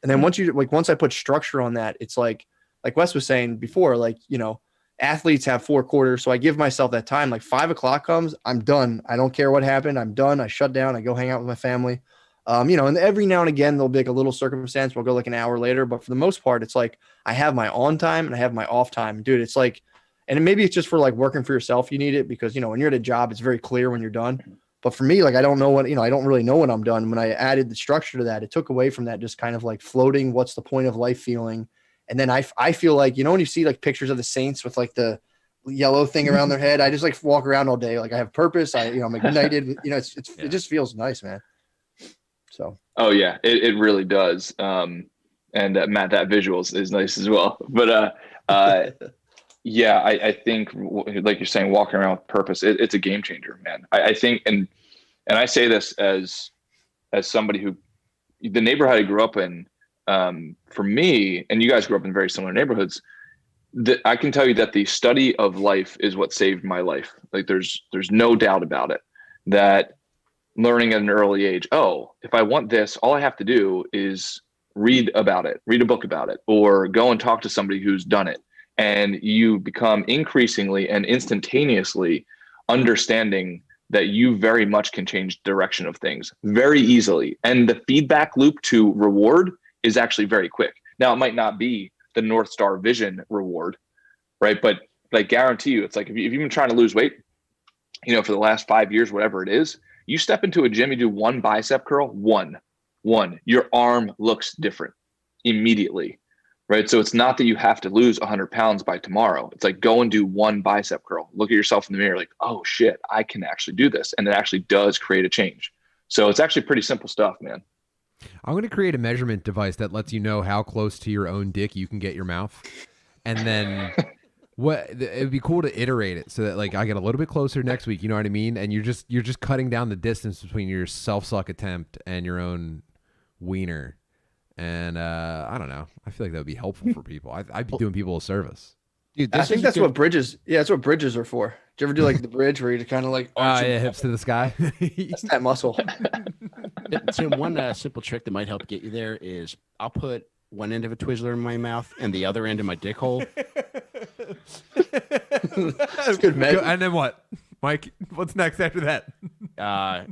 Speaker 3: And then once I put structure on that, it's like Wes was saying before, like, athletes have 4 quarters. So I give myself that time, like 5 o'clock comes, I'm done. I don't care what happened. I'm done. I shut down. I go hang out with my family. And every now and again, there'll be like a little circumstance. We'll go like an hour later, but for the most part, it's like I have my on time and I have my off time, dude. It's like, and maybe it's just for like working for yourself. You need it because, when you're at a job, it's very clear when you're done. But for me, like, I don't know what, I don't really know when I'm done. When I added the structure to that, it took away from that just kind of like floating, what's the point of life feeling. And then I feel like, when you see like pictures of the Saints with like the yellow thing around their head, I just like walk around all day. Like I have purpose. I'm ignited, it just feels nice, man. So. Oh
Speaker 2: yeah, it really does. And Matt, that visual is nice as well. But yeah, I think like you're saying, walking around with purpose, it's a game changer, man. I think, and I say this as somebody who, the neighborhood I grew up in, for me, and you guys grew up in very similar neighborhoods, that I can tell you that the study of life is what saved my life. Like there's no doubt about it, that learning at an early age, if I want this, all I have to do is read a book about it, or go and talk to somebody who's done it. And you become increasingly and instantaneously understanding that you very much can change the direction of things very easily. And the feedback loop to reward is actually very quick. Now, it might not be the North Star vision reward, right? But I guarantee you, it's like if you've been trying to lose weight, for the last 5 years, whatever it is, you step into a gym, you do one bicep curl, one, your arm looks different immediately, right? So it's not that you have to lose 100 pounds by tomorrow. It's like, go and do one bicep curl. Look at yourself in the mirror, like, oh shit, I can actually do this. And it actually does create a change. So it's actually pretty simple stuff, man.
Speaker 4: I'm going to create a measurement device that lets you know how close to your own dick you can get your mouth. And then it'd be cool to iterate it so that like I get a little bit closer next week, you know what I mean? And you're just cutting down the distance between your self-suck attempt and your own wiener. And I don't know. I feel like that would be helpful for people. I'd be doing people a service.
Speaker 3: Dude, I think that's what bridges. Yeah, that's what bridges are for. Do you ever do like the bridge where you kind of like
Speaker 4: hips to the sky?
Speaker 3: That's that muscle.
Speaker 1: So one simple trick that might help get you there is I'll put one end of a Twizzler in my mouth and the other end in my dick hole.
Speaker 3: That's good, man.
Speaker 4: And then what, Mike? What's next after that?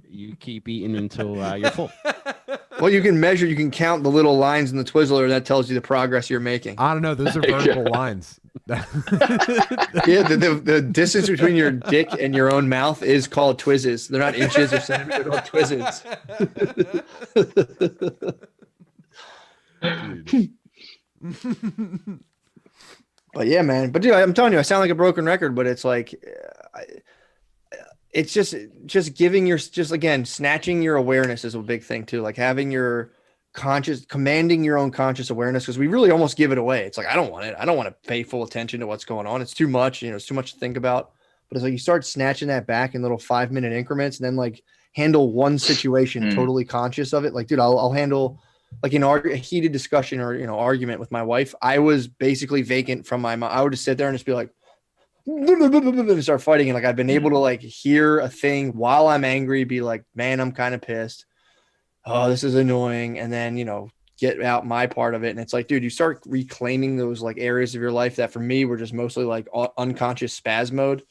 Speaker 1: You keep eating until you're full.
Speaker 3: Well, you can measure. You can count the little lines in the Twizzler. That tells you the progress you're making.
Speaker 4: I don't know. Those are vertical lines.
Speaker 3: Yeah, the distance between your dick and your own mouth is called twizzes. They're not inches or centimeters. They're called twizzes. But yeah, man. But dude, I'm telling you, I sound like a broken record. But it's like, it's just giving again, snatching your awareness is a big thing too. Like having your commanding your own conscious awareness, because we really almost give it away. It's like, I don't want it. I don't want to pay full attention to what's going on. It's too much, it's too much to think about. But it's like you start snatching that back in little 5-minute increments, and then like handle one situation totally conscious of it. Like, dude, I'll handle like a heated discussion or argument with my wife. I was basically vacant from my mind. I would just sit there and just be like and start fighting. And like I've been able to like hear a thing while I'm angry, be like, man, I'm kind of pissed. Oh, this is annoying. And then, get out my part of it. And it's like, dude, you start reclaiming those like areas of your life that for me were just mostly like unconscious spaz mode.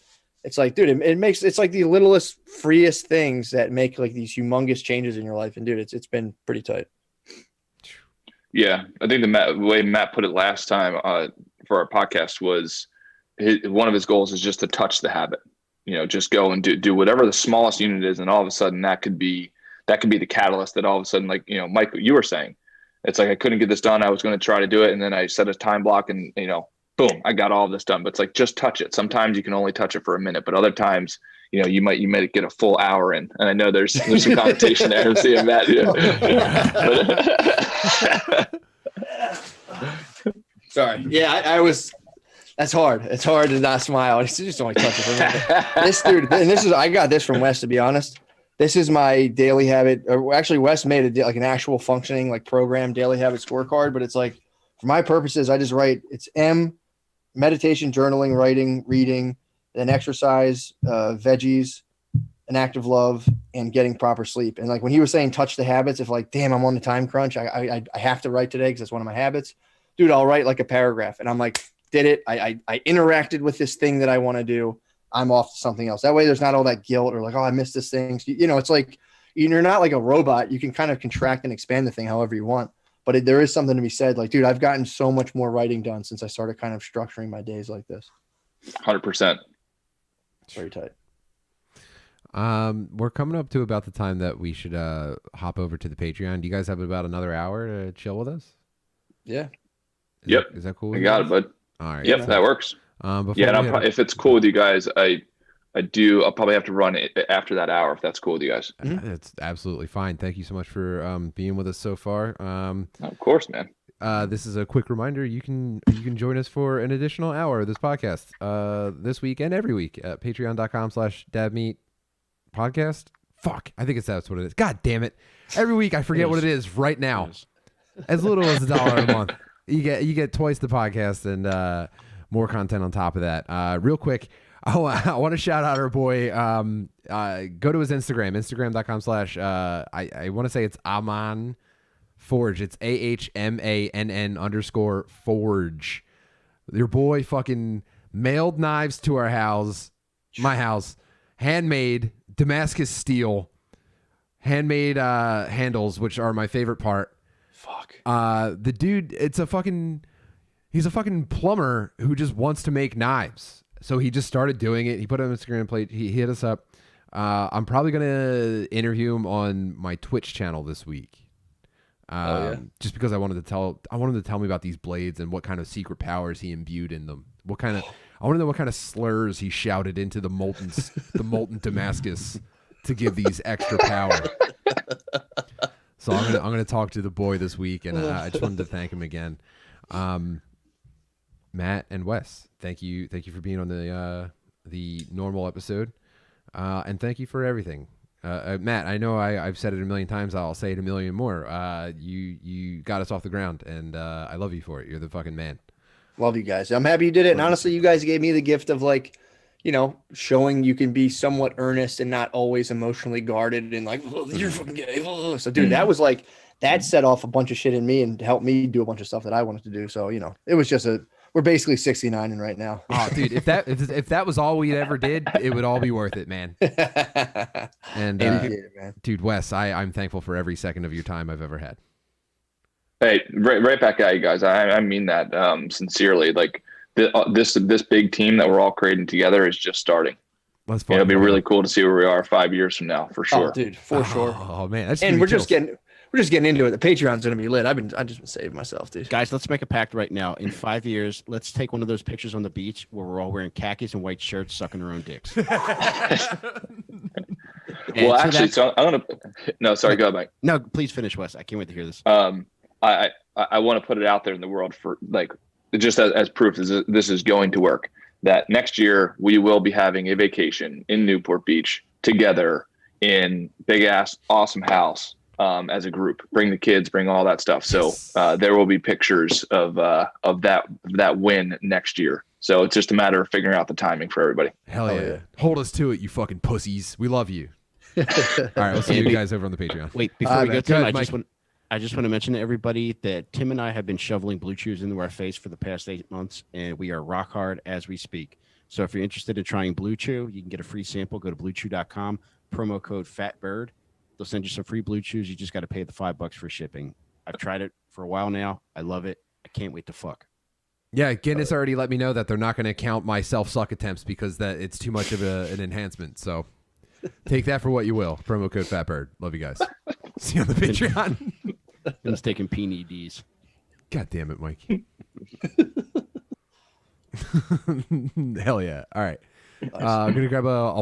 Speaker 3: It's like, dude, it's like the littlest, freest things that make like these humongous changes in your life. And dude, it's been pretty tight.
Speaker 2: Yeah, I think the way Matt put it last time for our podcast was one of his goals is just to touch the habit. Just go and do whatever the smallest unit is, and all of a sudden that could be the catalyst that all of a sudden, like Mike, what you were saying, it's like I couldn't get this done. I was going to try to do it, and then I set a time block, and boom, I got all of this done. But it's like, just touch it. Sometimes you can only touch it for a minute, but other times, you might get a full hour in. And I know there's some connotation there. I'm seeing that.
Speaker 3: Sorry. Yeah, I was. That's hard. It's hard to not smile. It's just only touch it for a minute. This dude, and I got this from Wes, to be honest. This is my daily habit. Or actually, Wes made like an actual functioning like program daily habit scorecard. But it's like, for my purposes, I just write. It's M. Meditation, journaling, writing, reading, then exercise, veggies, an act of love, and getting proper sleep. And like when he was saying touch the habits, if like, damn, I'm on the time crunch, I have to write today because that's one of my habits. Dude, I'll write like a paragraph, and I'm like, did it. I interacted with this thing that I want to do. I'm off to something else. That way there's not all that guilt or like, oh, I missed this thing. It's like you're not like a robot. You can kind of contract and expand the thing however you want. But there is something to be said. Like, dude, I've gotten so much more writing done since I started kind of structuring my days like this.
Speaker 2: 100%.
Speaker 3: Very tight.
Speaker 4: We're coming up to about the time that we should hop over to the Patreon. Do you guys have about another hour to chill with us?
Speaker 3: Yeah.
Speaker 2: Is
Speaker 4: that cool?
Speaker 2: I got it, bud.
Speaker 4: All right.
Speaker 2: Yep, that works. Yeah, and if it's cool with you guys, I'll probably have to run it after that hour if that's cool with you guys.
Speaker 4: That's absolutely fine. Thank you so much for being with us so far.
Speaker 2: Of course, man.
Speaker 4: This is a quick reminder. You can join us for an additional hour of this podcast this week and every week at patreon.com/dabmeatpodcast. Fuck, I think that's what it is. God damn it. Every week I forget what it is right now. As little as $1 a month. You get twice the podcast and more content on top of that. Real quick, I want to shout out our boy. Go to his Instagram.com/ I want to say it's Aman Forge. It's AHMANN_Forge. Your boy fucking mailed knives to our house, my house, handmade Damascus steel, handmade handles, which are my favorite part.
Speaker 3: Fuck.
Speaker 4: The dude, he's a fucking plumber who just wants to make knives. So he just started doing it. He put it on Instagram plate. He hit us up. I'm probably going to interview him on my Twitch channel this week. Just because I wanted him to tell me about these blades and what kind of secret powers he imbued in them. I want to know what kind of slurs he shouted into the molten Damascus to give these extra power. So I'm gonna talk to the boy this week, and I just wanted to thank him again. Matt and Wes, thank you for being on the normal episode, and thank you for everything. Matt, I know I've said it a million times. I'll say it a million more. You got us off the ground, and I love you for it. You're the fucking man.
Speaker 3: Love you guys. I'm happy you did it. And honestly, you guys gave me the gift of like, showing you can be somewhat earnest and not always emotionally guarded and like, oh, you're fucking gay. Oh. So, dude, that was like, that set off a bunch of shit in me and helped me do a bunch of stuff that I wanted to do. So, it was just we're basically 69 right now.
Speaker 4: Oh, dude, if that was all we ever did, it would all be worth it, man. And
Speaker 3: man.
Speaker 4: Dude, Wes, I'm thankful for every second of your time I've ever had.
Speaker 2: Hey, right back at you guys. I mean that sincerely. Like this big team that we're all creating together is just starting. It'll be really cool to see where we are 5 years from now, for sure.
Speaker 3: Oh, dude, for sure.
Speaker 4: Oh man,
Speaker 3: and we're just getting into it. The Patreon's gonna be lit. I've just been saving myself, dude.
Speaker 1: Guys, let's make a pact right now. In 5 years, let's take one of those pictures on the beach where we're all wearing khakis and white shirts, sucking our own dicks.
Speaker 2: Well, actually, so I'm gonna. No, sorry, go ahead, Mike.
Speaker 1: No, please finish, Wes. I can't wait to hear this.
Speaker 2: I want to put it out there in the world for like just as proof that this is going to work. That next year we will be having a vacation in Newport Beach together in big ass awesome house as a group. Bring the kids, bring all that stuff. So there will be pictures of that win next year. So it's just a matter of figuring out the timing for everybody.
Speaker 4: Hell yeah. Hold us to it, you fucking pussies. We love you. All right, we'll see you guys over on the Patreon.
Speaker 1: Wait, before we go, Tim, I just want to mention to everybody that Tim and I have been shoveling Blue Chews into our face for the past 8 months, and we are rock hard as we speak. So if you're interested in trying Blue Chew, you can get a free sample. Go to bluechew.com, promo code FATBIRD. They'll send you some free Blue Chews. You just got to pay the $5 for shipping. I've tried it for a while now. I love it. I can't wait to fuck.
Speaker 4: Yeah, Guinness already let me know that they're not going to count my self-suck attempts because that it's too much of an enhancement. So take that for what you will. Promo code FATBIRD. Love you guys. See you on the Patreon.
Speaker 1: It's taking PEDs.
Speaker 4: God damn it, Mike. Hell yeah. All right. I'm going to grab a